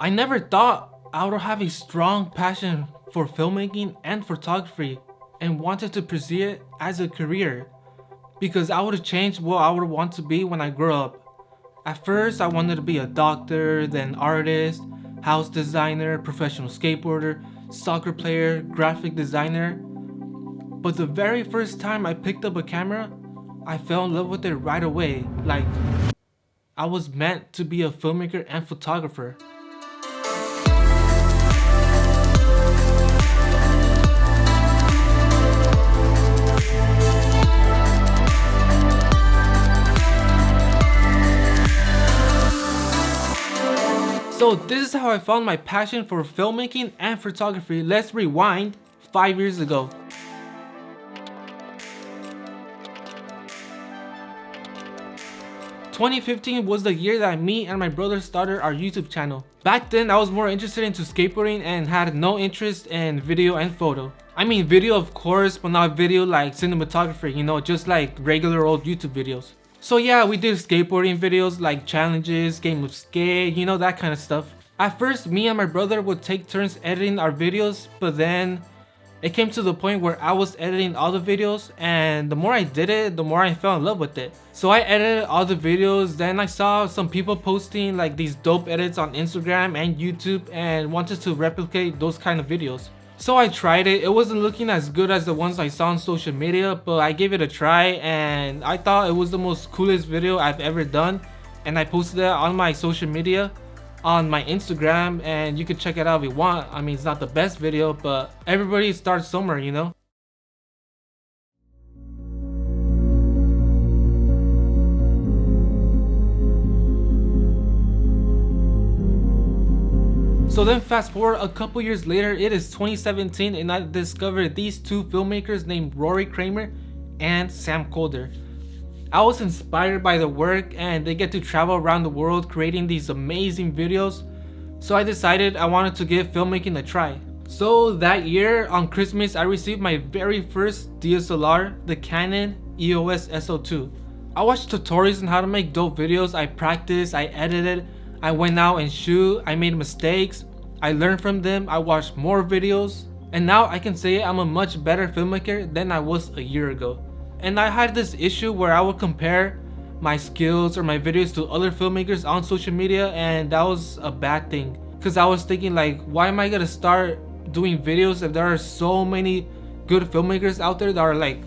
I never thought I would have a strong passion for filmmaking and photography and wanted to pursue it as a career because I would have changed what I would want to be when I grow up. At first, I wanted to be a doctor, then artist, house designer, professional skateboarder, soccer player, graphic designer. But the very first time I picked up a camera, I fell in love with it right away. Like, I was meant to be a filmmaker and photographer. So this is how I found my passion for filmmaking and photography. Let's rewind 5 years ago. "2015 was the year that me and my brother started our YouTube channel. Back then I was more interested into skateboarding and had no interest in video and photo. I mean video of course, but not video like cinematography, you know, just like regular old YouTube videos. So yeah, we did skateboarding videos like challenges, game of skate, you know, that kind of stuff. At first, me and my brother would take turns editing our videos, but then it came to the point where I was editing all the videos, and the more I did it, the more I fell in love with it. So I edited all the videos, then I saw some people posting like these dope edits on Instagram and YouTube and wanted to replicate those kind of videos. So I tried it. It wasn't looking as good as the ones I saw on social media, but I gave it a try and I thought it was the most coolest video I've ever done, and I posted it on my social media on my Instagram, and you can check it out if you want. I mean, it's not the best video, but everybody starts somewhere, you know? So then fast forward a couple years later, it is 2017, and I discovered these two filmmakers named Rory Kramer and Sam Calder. I was inspired by their work, and they get to travel around the world creating these amazing videos. So I decided I wanted to give filmmaking a try. So that year on Christmas, I received my very first DSLR, the Canon EOS SO2. I watched tutorials on how to make dope videos. I practiced, I edited, I went out and shoot, I made mistakes, I learned from them, I watched more videos, and now I can say I'm a much better filmmaker than I was a year ago. And I had this issue where I would compare my skills or my videos to other filmmakers on social media, and that was a bad thing. Cause I was thinking like, why am I gonna start doing videos if there are so many good filmmakers out there that are like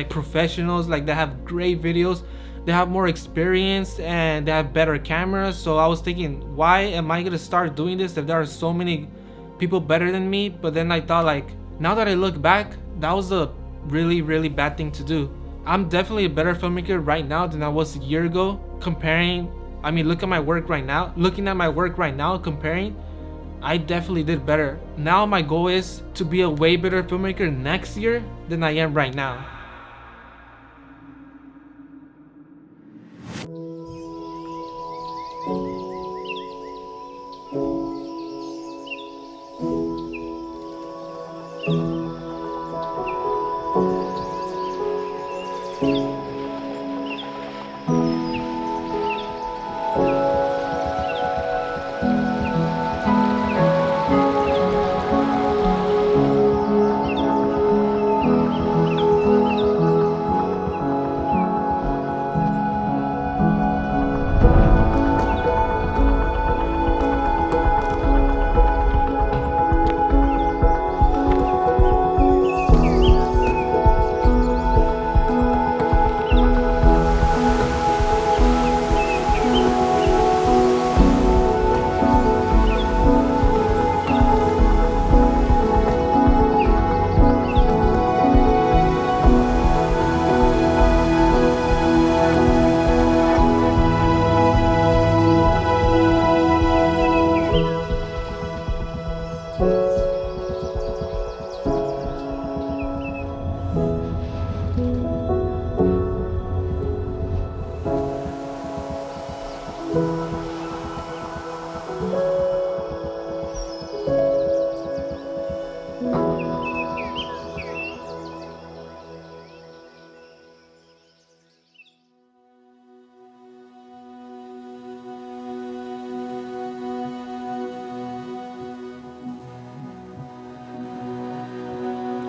professionals, like they have great videos, they have more experience and they have better cameras. So I was thinking, why am I gonna start doing this if there are so many people better than me? But then I thought like, now that I look back, that was a really bad thing to do. I'm definitely a better filmmaker right now than I was a year ago. Look at my work right now. Looking at my work right now, comparing, I definitely did better. Now my goal is to be a way better filmmaker next year than I am right now.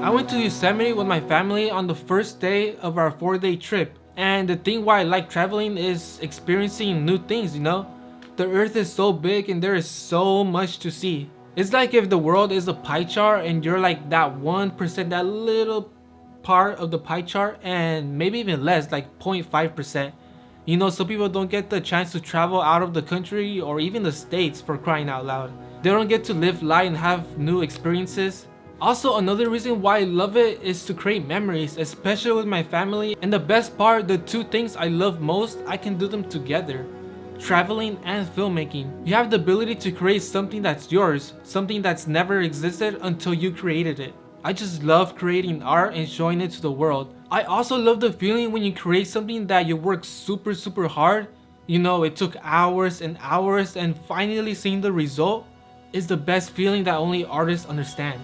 I went to Yosemite with my family on the first day of our 4-day trip. And the thing why I like traveling is experiencing new things, you know? The earth is so big and there is so much to see. It's like if the world is a pie chart and you're like that 1%, that little part of the pie chart, and maybe even less, like 0.5%. You know, some people don't get the chance to travel out of the country or even the states, for crying out loud. They don't get to live life and have new experiences. Also, another reason why I love it is to create memories, especially with my family. And the best part, the two things I love most, I can do them together: traveling and filmmaking. You have the ability to create something that's yours, something that's never existed until you created it. I just love creating art and showing it to the world. I also love the feeling when you create something that you work super hard. You know, it took hours and hours, and finally seeing the result is the best feeling that only artists understand.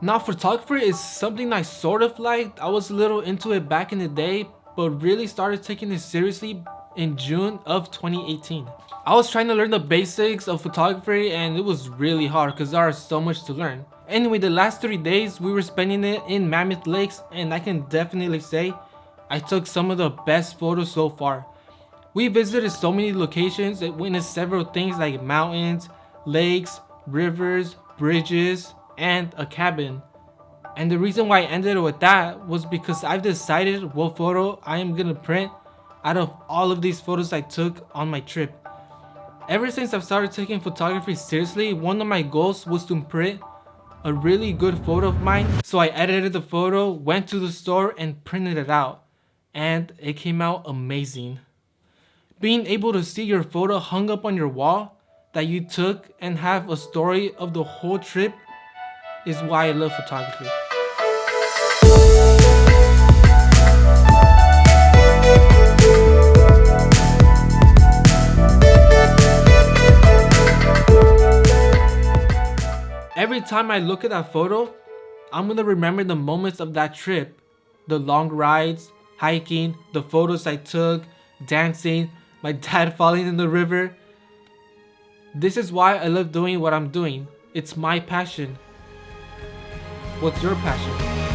Now, photography is something I sort of liked. I was a little into it back in the day, but really started taking it seriously in June of 2018. I was trying to learn the basics of photography and it was really hard because there is so much to learn. Anyway, the last 3 days we were spending it in Mammoth Lakes, and I can definitely say I took some of the best photos so far. We visited so many locations and witnessed several things like mountains, lakes, rivers, bridges, and a cabin. And the reason why I ended it with that was because I've decided what photo I am gonna print out of all of these photos I took on my trip. Ever since I've started taking photography seriously, one of my goals was to print a really good photo of mine. So I edited the photo, went to the store and printed it out, and it came out amazing. Being able to see your photo hung up on your wall that you took and have a story of the whole trip is why I love photography. Every time I look at that photo, I'm gonna remember the moments of that trip. The long rides, hiking, the photos I took, dancing, my dad falling in the river. This is why I love doing what I'm doing. It's my passion. What's your passion?